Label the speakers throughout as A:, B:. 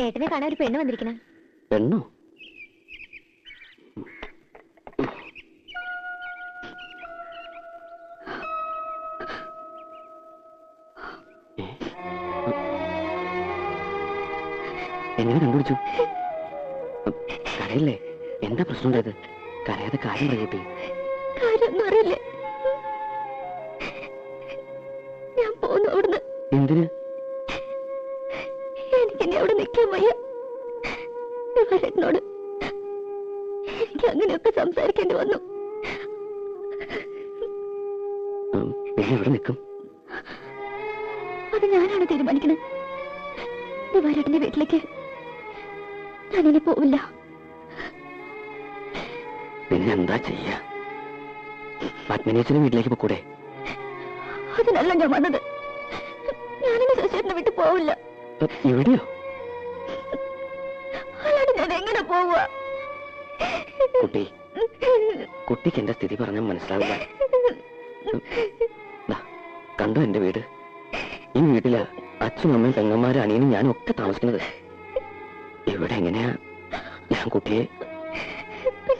A: ഏട്ടനെ കാണാൻ ഒരു പെണ്ണ് വന്നിരിക്കണം.
B: പെണ്ണോ? എങ്ങനെ കണ്ടുപിടിച്ചു? കരയില്ലേ? എന്താ പ്രശ്നം ഉണ്ടായത്? കരയാതെ കാര്യം പറയൂട്ടി.
A: കാര്യമൊന്നും അറിയില്ലേ? ഞാൻ പോന്നു അവിടുന്ന്.
B: എന്തിന്?
A: എനിക്കിനി അവിടെ നിൽക്കാൻ വയ്യ. എന്നോട് എനിക്ക് അങ്ങനെയൊക്കെ സംസാരിക്കേണ്ടി വന്നു.
B: പിന്നെ എവിടെ നിൽക്കും?
A: അത് ഞാനാണ് തീരുമാനിക്കുന്നത്. ദിവാരേട്ടന്റെ വീട്ടിലേക്ക് ഞാനിനി പോവില്ല.
B: പിന്നെന്താ ചെയ്യാ? പത്മിനിയച്ഛന്റെ വീട്ടിലേക്ക് പോകൂടെ?
A: അതിനല്ല ഞാൻ വന്നത്. ഞാനിനി ശശിയേട്ടനെ വിട്ടു പോവില്ല.
B: എവിടെയോ?
A: അല്ലാണ്ട് ഞാൻ എങ്ങനെ പോവുക?
B: കുട്ടി, കുട്ടിക്ക് എന്റെ സ്ഥിതി പറഞ്ഞാൽ മനസ്സിലാവില്ല. കണ്ടോ എന്റെ വീട്? ഈ വീട്ടിലാ അച്ഛനും അമ്മയും പെങ്ങന്മാരും അനിയനും ഞാനും ഒക്കെ താമസിക്കുന്നത്. ഇവിടെ എങ്ങനെയാ ഞാൻ കുട്ടിയെ?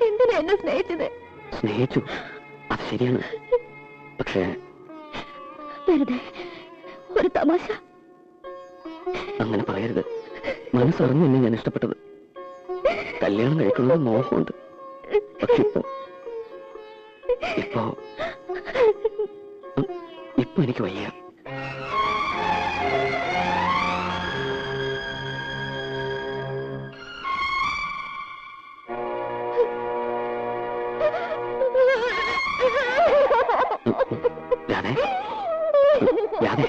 A: എന്തിനാ എന്നെ സ്നേഹിച്ചത്?
B: സ്നേഹിച്ചു, അത് ശരിയാണ്. പക്ഷേ
A: വെറുതെ ഒരു തമാശ.
B: അങ്ങനെ പറയരുത്. മനസ്സറിഞ്ഞു എന്നെ ഞാൻ ഇഷ്ടപ്പെട്ടത്. കല്യാണം കഴിക്കുന്നത് മോഹമുണ്ട്. പക്ഷെ ഇപ്പൊ എനിക്ക് വയ്യ. രാധേ, രാധേ,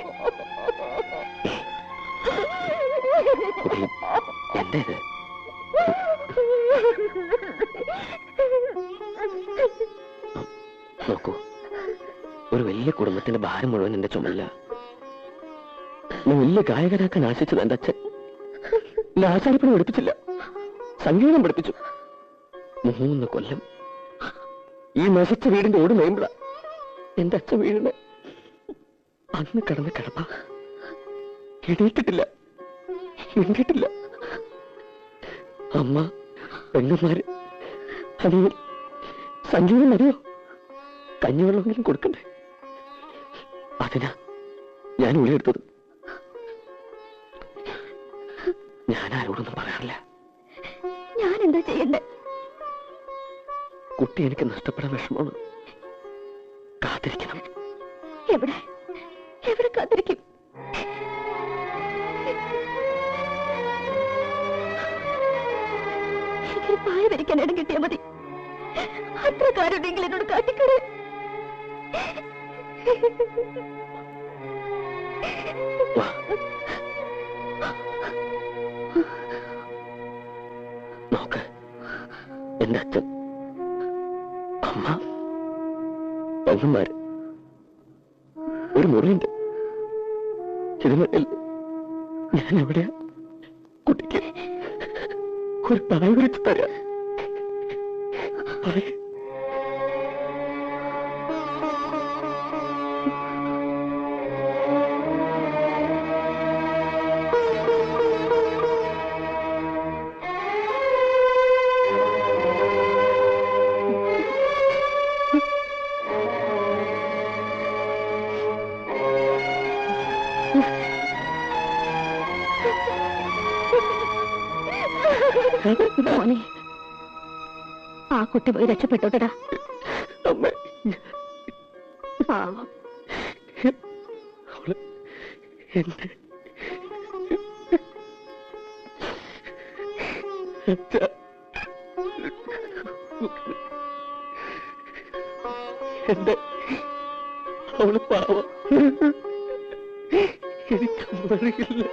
B: എന്താ ഇത്? നോക്കൂ, ഒരു വലിയ കുടുംബത്തിന്റെ ഭാരം മുഴുവൻ എന്റെ ചുമല്ല. വലിയ ഗായകനാക്കാൻ ആശിച്ചത് എന്റെ അച്ഛൻ. ആശാരിപ്പണി പഠിപ്പിച്ചില്ല, സംഗീതം പഠിപ്പിച്ചു. 3 കൊല്ലം ഈ നശിച്ച വീടിന്റെ ഓട് മേമ്പള എന്റെ അച്ഛൻ വീടിന്. അന്ന് കിടന്ന കിടപ്പ എണീറ്റിട്ടില്ല, മിണ്ടിട്ടില്ല. അമ്മ, പെങ്ങന്മാര്, അനിയൻ സംഗീതം അറിയോ? കഞ്ഞിവെള്ളമെങ്കിലും കൊടുക്കണ്ടേ? അതിനാ ഞാൻ ഉള്ളിയെടുത്തത്. ഞാൻ ആരോടൊന്നും പറയാറില്ല.
A: ഞാൻ എന്താ ചെയ്യണ്ടേ?
B: കുട്ടി എനിക്ക് നഷ്ടപ്പെടാൻ വിഷമമാണ്. കാത്തിരിക്കണം.
A: എവിടെ എവിടെ കാത്തിരിക്കും? എനിക്കൊരു പായ വരിക്കാൻ ഇടം കിട്ടിയാൽ മതി. അത്ര കാര്യം എന്നോട് കാട്ടിക്കടേ.
B: നോക്ക്, എന്റെ അച്ഛൻ, അമ്മ, പെങ്ങന്മാര്, ഒരു മുറിയുണ്ട്. ഇതിനിടയിൽ ഞാൻ എവിടെയാ കുട്ടിക്ക് ഒരു പായ വിരിച്ചു തരാം? പറയ.
A: മോനെ, ആ കുട്ടി പോയി രക്ഷപ്പെട്ടോട്ടടാ. പാവം.
B: എന്റെ അവള് പാവം. എനിക്കൊന്നും അറിയില്ല.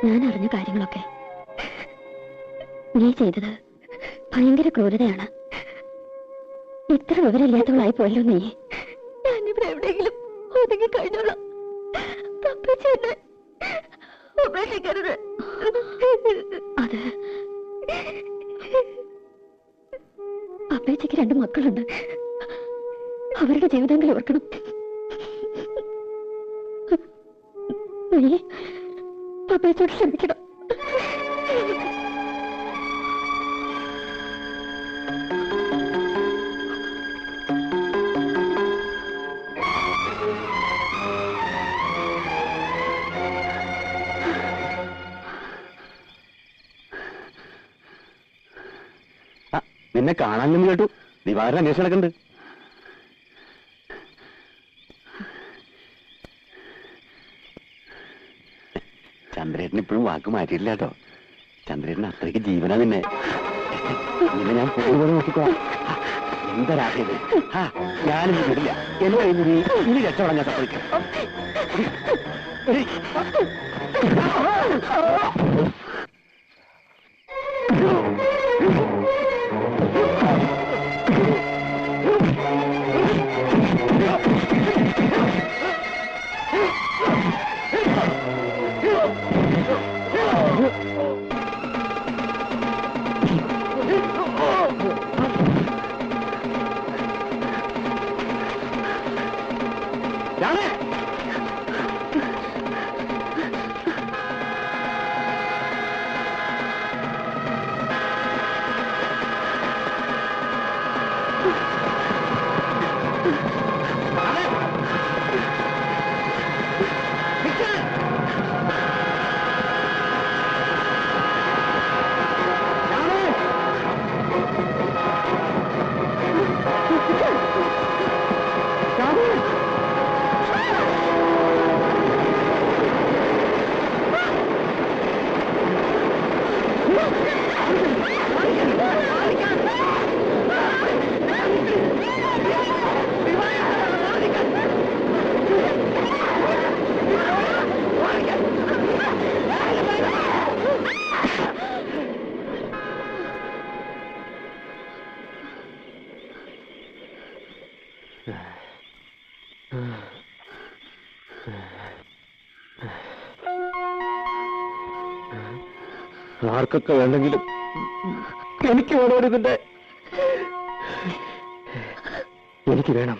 A: ഞാൻ അറിഞ്ഞ കാര്യങ്ങളൊക്കെ നീ ചെയ്തത് ഭയങ്കര ക്രൂരതയാണ്. ഇത്ര വിവരമില്ലാത്തവളായി പോയല്ലോ നീ. ഞാനിവിടെ എവിടെയെങ്കിലും ഒതുങ്ങി കഴിഞ്ഞോളാം. ഉപേക്ഷിക്കരുത്. അത് അപ്പേച്ചയ്ക്ക് 2 മക്കളുണ്ട്. അവരുടെ ജീവിതങ്ങൾ ഓർക്കണം. നീ അപ്പേച്ചോട് ക്ഷമിക്കണം.
B: നിന്നെ കാണാനെന്ന് കേട്ടു. ദിവാകരൻ അന്വേഷണം നടക്കുന്നുണ്ട്. ചന്ദ്രേട്ടൻ ഇപ്പോഴും വാക്ക് മാറ്റിയിട്ടില്ല കേട്ടോ. ചന്ദ്രേട്ടൻ അത്രയ്ക്ക് ജീവനാ നിന്നെ. നിന്നെ ഞാൻ പോലെ നോക്കിക്കോ. എന്തരാക്കിയത്? ഞാനിത് വിടില്ല. എന്നെ ഇനി രക്ഷപ്പെടാൻ ഞാൻ സമ്മതിക്കാം. ആർക്കൊക്കെ വേണ്ടെങ്കിലും എനിക്ക് വേണം. ഇതിന്റെ എനിക്ക് വേണം.